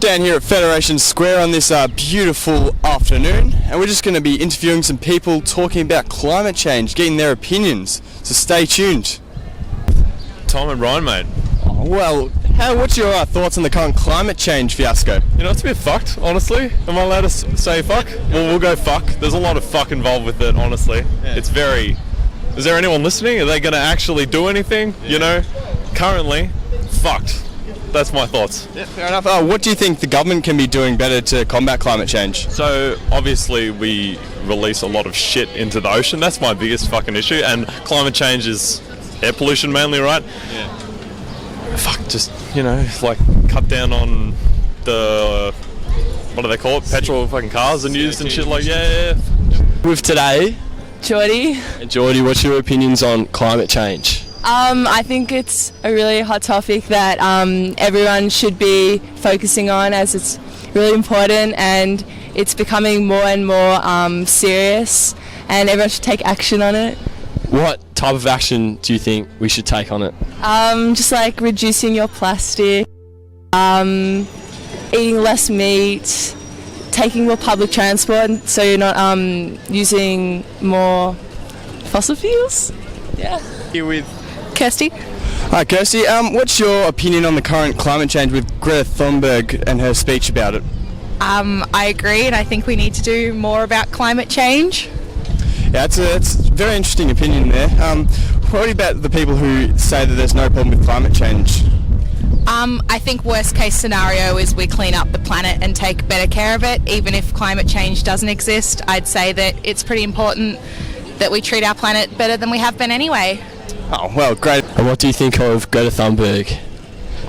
down here at Federation Square on this beautiful afternoon, and we're just going to be interviewing some people talking about climate change, getting their opinions, so stay tuned. Tom and Ryan, mate. Well, what's your thoughts on the current climate change fiasco? You know, it's a bit fucked, honestly. Am I allowed to say fuck? Well, we'll go fuck. There's a lot of fuck involved with it, honestly. Yeah. It's very... Is there anyone listening? Are they going to actually do anything? Yeah. You know, currently, fucked. That's my thoughts. Yeah, fair enough. What do you think the government can be doing better to combat climate change? So, obviously, we release a lot of shit into the ocean. That's my biggest fucking issue. And climate change is air pollution mainly, right? Yeah. Fuck, just, you know, like, cut down on the... What do they call it? Petrol fucking cars and used and shit like, yeah. With today... Geordie. And Geordie, what's your opinions on climate change? I think it's a really hot topic that everyone should be focusing on, as it's really important and it's becoming more and more serious, and everyone should take action on it. What type of action do you think we should take on it? Just like reducing your plastic, eating less meat, taking more public transport so you're not using more fossil fuels. Yeah. Here with Kirsty. Hi Kirsty, what's your opinion on the current climate change with Greta Thunberg and her speech about it? I agree, and I think we need to do more about climate change. Yeah, it's a very interesting opinion there. What about the people who say that there's no problem with climate change? I think worst case scenario is we clean up the planet and take better care of it. Even if climate change doesn't exist, I'd say that it's pretty important that we treat our planet better than we have been anyway. Oh, well, great. And what do you think of Greta Thunberg?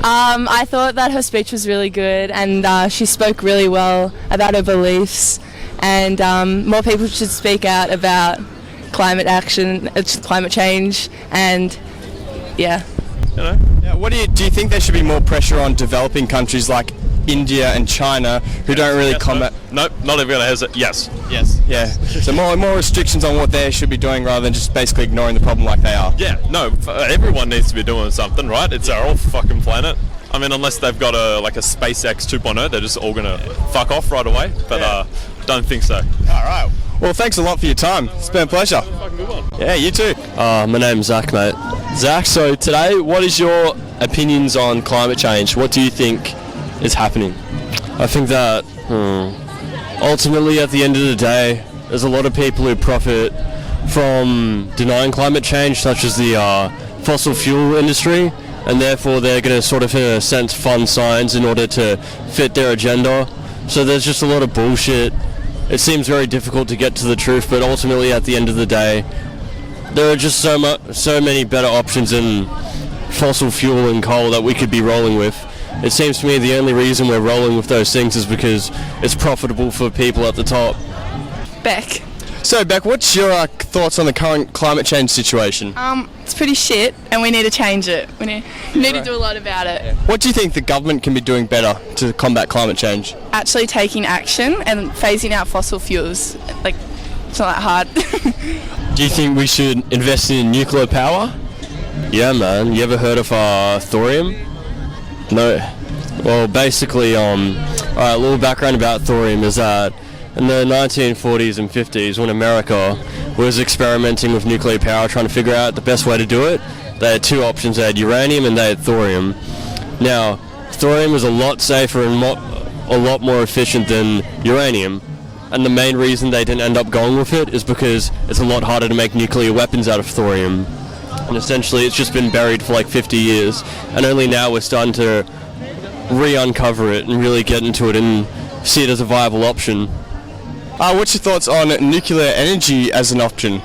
I thought that her speech was really good, and she spoke really well about her beliefs, and more people should speak out about climate action, climate change, and yeah. You know? Yeah, do you think there should be more pressure on developing countries like India and China who don't really combat... Nope, not even going to hesitate. Yes. Yeah. So more restrictions on what they should be doing rather than just basically ignoring the problem like they are. Yeah, no, everyone needs to be doing something, right? It's our whole fucking planet. I mean, unless they've got a SpaceX 2.0, they're just all going to fuck off right away. But don't think so. All right. Well, thanks a lot for your time. It's been a pleasure. Fucking good one. Yeah, you too. My name's Zach, mate. Zach, so today, what is your opinions on climate change? What do you think is happening? I think that ultimately at the end of the day, there's a lot of people who profit from denying climate change, such as the fossil fuel industry, and therefore they're going to sort of, in a sense, fund science in order to fit their agenda. So there's just a lot of bullshit. It seems very difficult to get to the truth, but ultimately at the end of the day, there are just so many better options than fossil fuel and coal that we could be rolling with. It seems to me the only reason we're rolling with those things is because it's profitable for people at the top. Beck. So Beck, what's your thoughts on the current climate change situation? It's pretty shit, and we need to change it. We need to do a lot about it. Yeah. What do you think the government can be doing better to combat climate change? Actually taking action and phasing out fossil fuels. Like, it's not that hard. Do you think we should invest in nuclear power? Yeah, man. You ever heard of thorium? No. Well, basically, alright, a little background about thorium is that in the 1940s and 50s, when America was experimenting with nuclear power, trying to figure out the best way to do it, they had two options. They had uranium and they had thorium. Now, thorium is a lot safer and a lot more efficient than uranium. And the main reason they didn't end up going with it is because it's a lot harder to make nuclear weapons out of thorium. And essentially it's just been buried for like 50 years. And only now we're starting to re-uncover it and really get into it and see it as a viable option. What's your thoughts on nuclear energy as an option?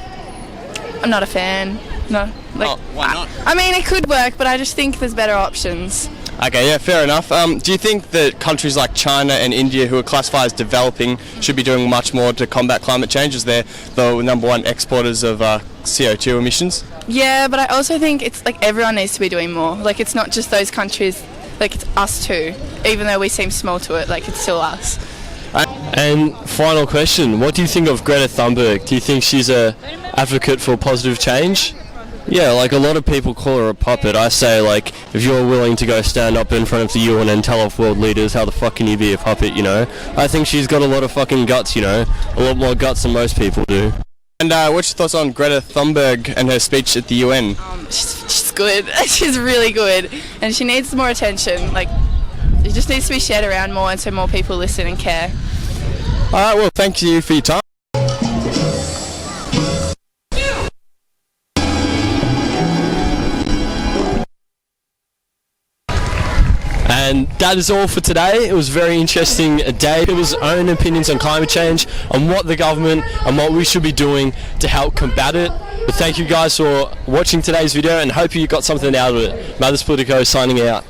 I'm not a fan. No. Why not? I mean, it could work, but I just think there's better options. Okay, yeah, fair enough. Do you think that countries like China and India, who are classified as developing, should be doing much more to combat climate change, as they're the number one exporters of CO2 emissions? Yeah, but I also think it's like everyone needs to be doing more. Like, it's not just those countries, like it's us too. Even though we seem small to it, like it's still us. And final question, what do you think of Greta Thunberg? Do you think she's a advocate for positive change? Yeah, like a lot of people call her a puppet. I say, like, if you're willing to go stand up in front of the UN and tell off world leaders, how the fuck can you be a puppet, you know? I think she's got a lot of fucking guts, you know? A lot more guts than most people do. And what's your thoughts on Greta Thunberg and her speech at the UN? She's good. She's really good, and she needs more attention. Like, it just needs to be shared around more, and so more people listen and care. Alright, well, thank you for your time. And that is all for today. It was a very interesting day. People's own opinions on climate change, on what the government and what we should be doing to help combat it. But thank you guys for watching today's video and hope you got something out of it. Mathers Politico signing out.